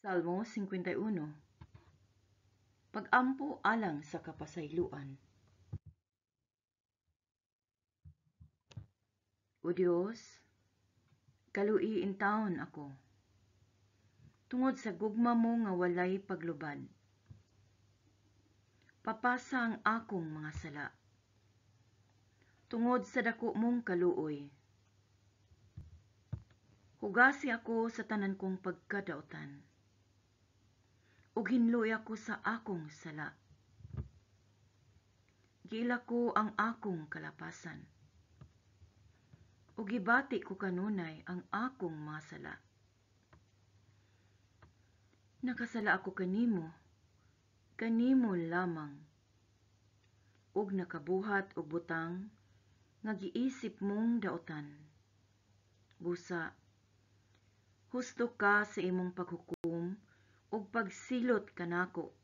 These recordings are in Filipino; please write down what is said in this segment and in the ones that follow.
Salmo 51. Pag-ampo alang sa kapasayloan. O Dios, kaluiin taon ako. Tungod sa gugma mo nga walay paglubad. Papasa ang akong mga sala. Tungod sa dako mong kaluoy. Hugasi ako sa tanan kong pagkadautan. Ug hinluy ako sa akong sala. Giila ko ang akong kalapasan. Ug gibati ko kanunay ang akong mga sala. Nakasala ako kanimo lamang. Ug nakabuhat og butang nga giisip mong dautan. Busa, husto ka sa imong paghukom ug pagsilot kanako.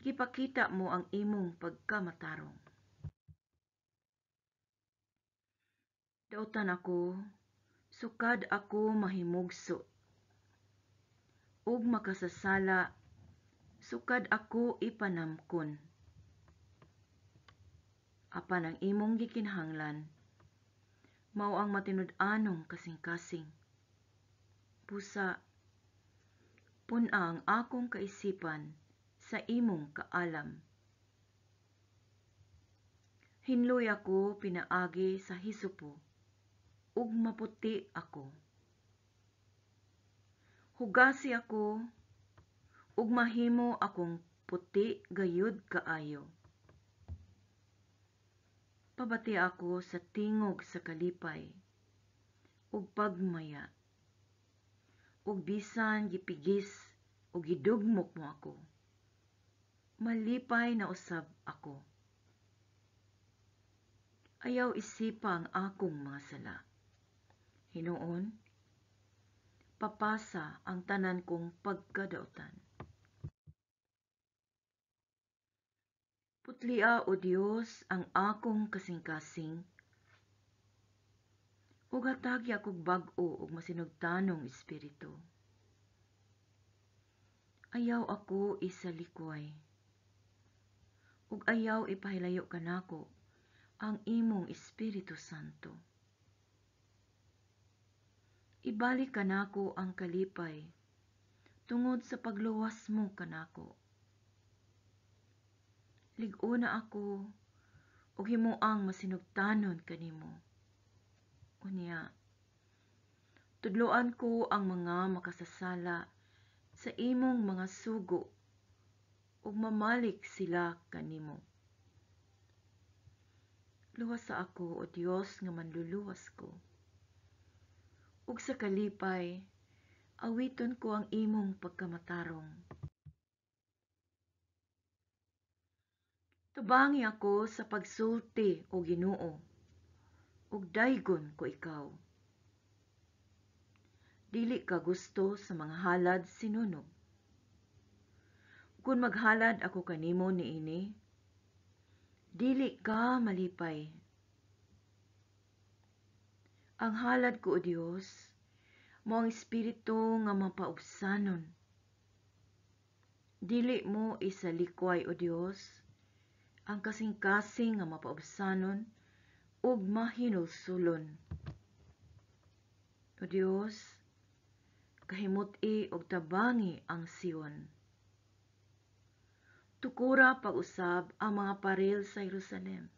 Gipakita mo ang imong pagkamatarong. Dautan ako, sukad ako mahimugso. Ug makasasala, sukad ako ipanamkon. Apan ang imong gikinahanglan, mao ang matinud-anong kasing-kasing. Pusa, pun-a ang akong kaisipan sa imong kaalam. Hinluy ako pinaagi sa hisupo, ug maputi ako. Hugasi ako, ug mahimo akong puti gayud kaayo. Pabati ako sa tingog sa kalipay, ug pagmaya. Ug bisan gipigis ug gidugmok mo ako. Malipay na usab ako. Ayaw isipa ang akong mga sala. Hinuon, papasa ang tanan kong pagkadautan. Putlia o Dios ang akong kasing-kasing, ug hatagi akong bag-o ug masinugtanong espiritu. Ayaw ako isalikway, ug ayaw ipahilayo kanako ang imong Espiritu Santo. Ibalik kanako ang kalipay tungod sa pagluwas mo kanako. Lig-o na ako ug himuang masinugtanon kanimo. Unya, tudloan ko ang mga makasasala sa imong mga sugo ug mamalik sila kanimo. Luwas sa ako, O Dios, nga manluluwas ko. Ug sa kalipay, awiton ko ang imong pagkamatarong. Tubangi ako sa pagsulti o Ginoo, ug daygon ko ikaw. Dili ka gusto sa mga halad sinunog. Kung maghalad ako kanimo niini, dili ka malipay. Ang halad ko, O Dios, mo ang espiritu nga mapaubsanon. Dili mo isalikway, O Dios, ang kasing-kasing nga mapaubsanon ug mahinulsulon. O Dios, kahimut-i og tabangi ang Sion. Tukura pag-usab ang mga paril sa Jerusalem.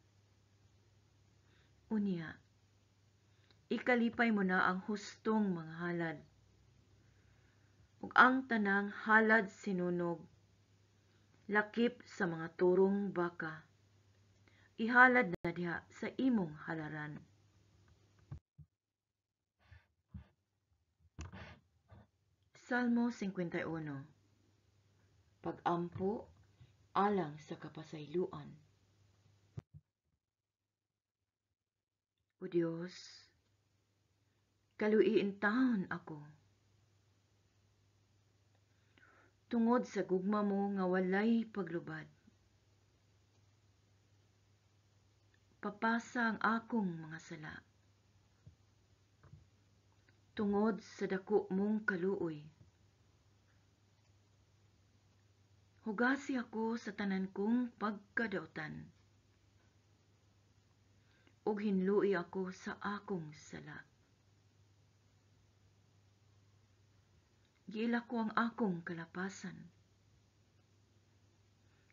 Unya, ikalipay mo na ang hustong mga halad, ug ang tanang halad sinunog, lakip sa mga turong baka, ihalad na diha sa imong halaran. Salmo 51. Pag-ampo alang sa kapasayloan. O Dios, kaluiin taon ako. Tungod sa gugma mo nga walay paglubad. Papasa ang akong mga sala. Tungod sa dako mong kaluoy. Hugasi ako sa tanan kong pagkadaotan, ug hinlui ako sa akong sala. Giila ko ang akong kalapasan,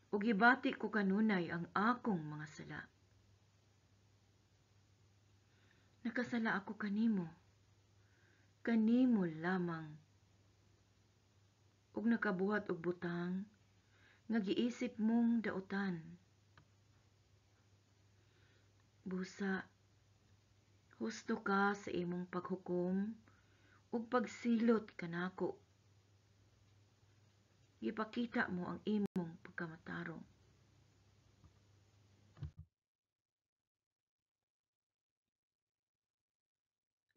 ug gibati ko kanunay ang akong mga sala. Nakasala ako kanimo lamang, ug nakabuhat og butang nga giisip mong daotan. Busa, husto ka sa imong paghukom ug pagsilot kanako. Gipakita mo ang imong pagkamatarong.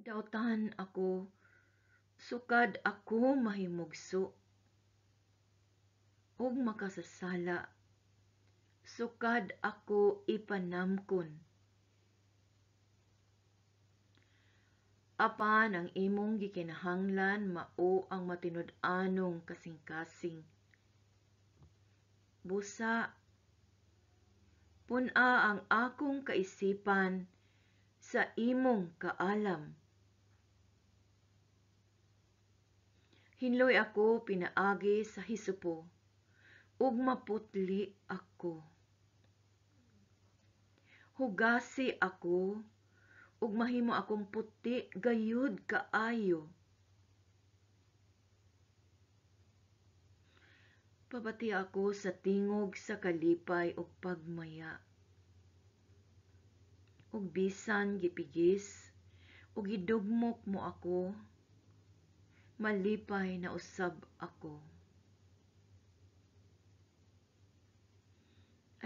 Daotan ako, sukad ako mahimugso ug makasasala, sukad ako ipanamkon. Apan ang imong gikinahanglan mao ang matinud-anong kasing-kasing. Busa, pun-a ang akong kaisipan sa imong kaalam. Hinloy ako pinaagi sa hisupo, ug maputli ako. Hugasi ako, ug mahimo akong puti gayud kaayo. Pabati ako sa tingog sa kalipay ug pagmaya. Ug bisan gipigis, ug gidugmok mo ako, malipay na usab ako.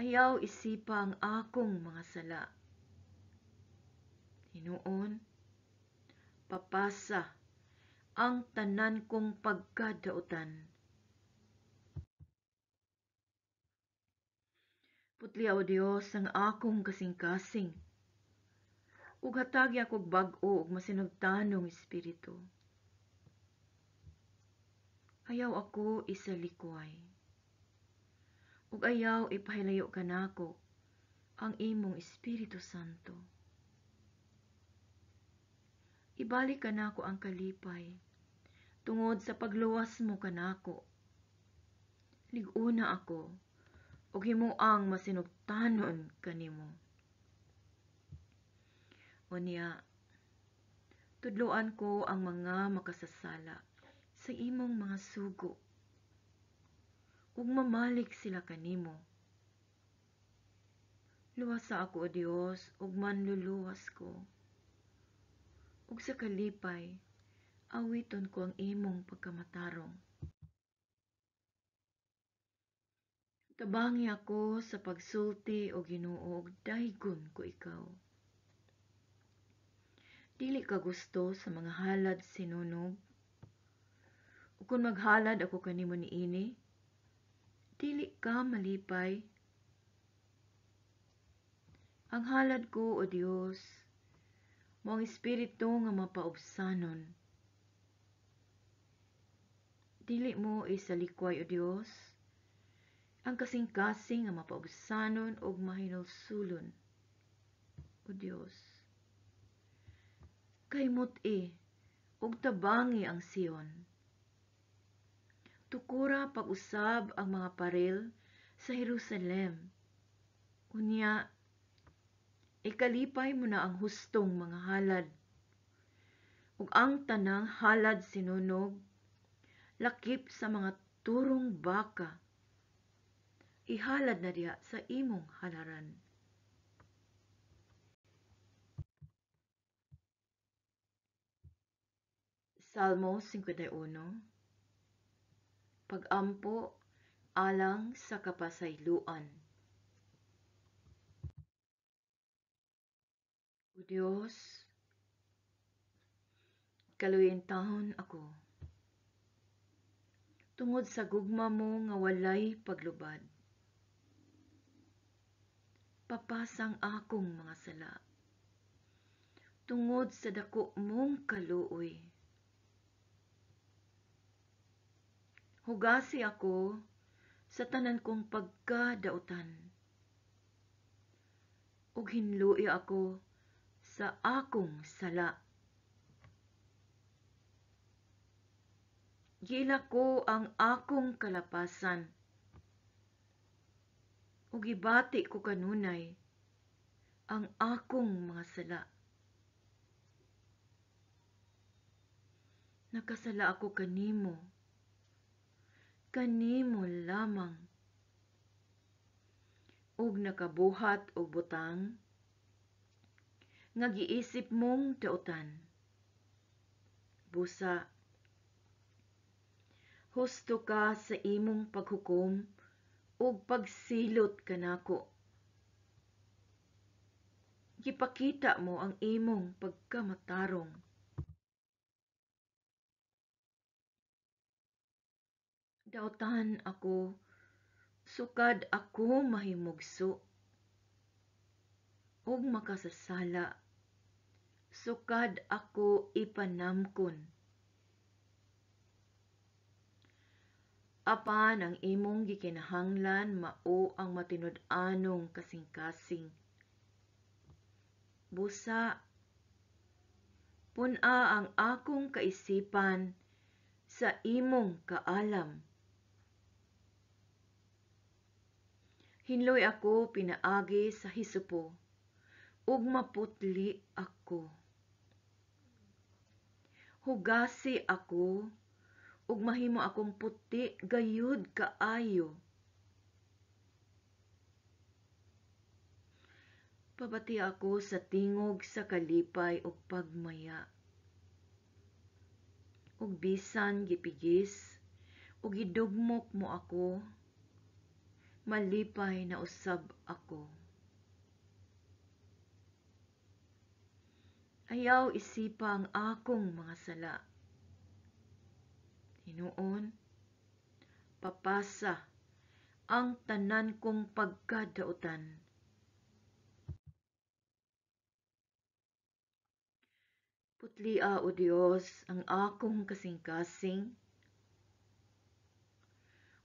Ayaw isipa ang akong mga sala. Hinuon, papasa ang tanan kong pagkadaotan. Putli o Dios ang akong kasing-kasing, ug hatagi akong bag-o ug masinugtanong espiritu. Ayaw ako isalikway, ug ayaw ipahilayo kanako ang imong Espiritu Santo. Ibalik kanako ang kalipay tungod sa pagluwas mo kanako. Lig-una ako ug himuang masinugtanon kanimo. Unya, tudloan ko ang mga makasasala sa imong mga sugo, ug mamalik sila kanimo. Luwasa ako, O Dios, ug manluluwas ko. Ug sa kalipay, awiton ko ang imong pagkamatarong. Tabangi ako sa pagsulti o Ginoo, ug daygon ko ikaw. Dili ka gusto sa mga halad sinunog. Ug kung maghalad ako kanimo niini, dili ka malipay. Ang halad ko, O Dios, mo ang espiritu nga mapaubsanon. Dili mo isalikway, O Dios, ang kasing-kasing nga mapaubsanon ug mahinulsulon, O Dios. Kaymot-i ug tabangi ang Sion. Tukura pag-usab ang mga paril sa Jerusalem. Unya, ikalipay mo na ang hustong mga halad, ug ang tanang halad sinunog, lakip sa mga turong baka, ihalad na diha sa imong halaran. Salmo 51. Pag-ampo alang sa kapasayloan. O Dios, kaluyintahon ako. Tungod sa gugma mo nga walay paglubad. Papasang akong mga sala. Tungod sa dako mong kaluoy. Hugasi ako sa tanan kong pagkadautan. Ug hinluoy ako sa akong sala. Gila ko ang akong kalapasan. Ug gibati ko kanunay ang akong mga sala. Nakasala ako kanimo lamang. Ug nakabuhat og butang nga giisip mong dautan. Busa, husto ka sa imong paghukom ug pagsilot kanako. Gipakita mo ang imong pagkamatarong. Dautan ako, sukad ako mahimugso. Ug makasasala, sukad ako ipanamkon. Apan ang imong gikinahanglan mao ang matinud-anong kasing-kasing. Busa, pun-a ang akong kaisipan sa imong kaalam. Hinloy ako pinaagi sa hisupo, ug maputli ako. Hugasi ako, ug mahimo akong puti gayud kaayo. Pabati ako sa tingog sa kalipay ug pagmaya. Ug bisan gipigis, ug gidugmok mo ako, malipay na usab ako. Ayaw isipa ang akong mga sala. Hinuon, papasa ang tanan kong pagkadautan. Putlia o Dios ang akong kasing-kasing,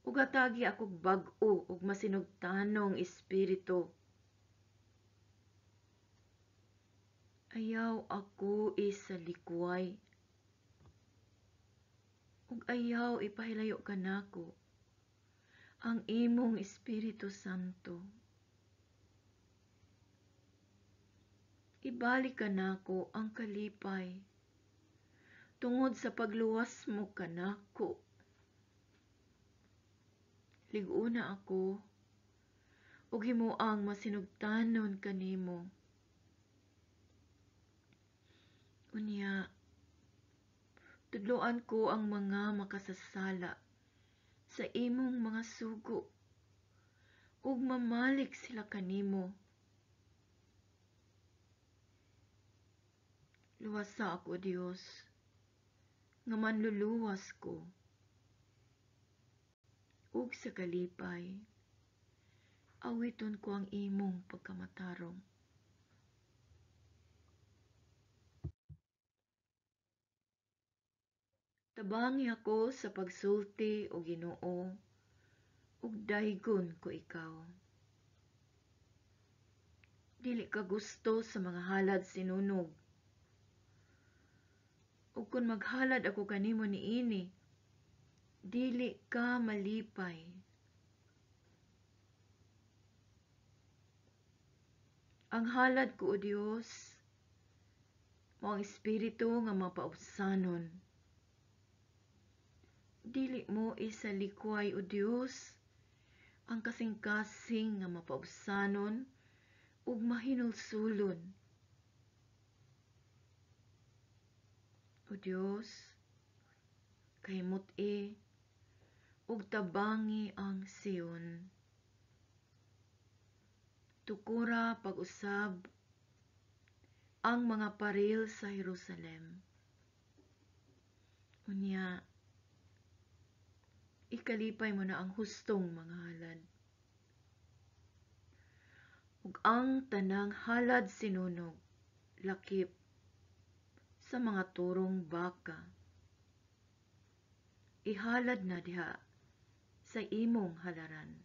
ug atagi akong bag-o ug masinugtanong espiritu. Ayaw ako isalikway, ug ayaw ipahilayo kanako ang imong Espiritu Santo. Ibalik kanako ang kalipay tungod sa pagluwas mo kanako. Liguna ako ug himuang masinugtanon kanimo. Unya, tudloan ko ang mga makasasala sa imong mga sugo ug mamalik sila kanimo. Luwasa ako, Dios, nga manluluwas ko. Ug sa kalipay, awiton ko ang imong pagkamatarong. Tabangi ako sa pagsulti o Ginoo, ug daygon ko ikaw. Dili ka gusto sa mga halad sinunog. Ug kung maghalad ako kanimo niini, dili ka malipay. Ang halad ko, O Dios, mao ang espiritu nga mapaubsanon. Dili mo isalikway, O Dios, ang kasing-kasing nga mapaubsanon ug mahinulsulon. O Dios, kahimut-i ug tabangi ang Sion. Tukura pag-usab ang mga paril sa Jerusalem. Unya, ikalipay mo na ang hustong mga halad. Ug ang tanang halad sinunog, lakip sa mga turong baka. Ihalad na diha sa imong halaran.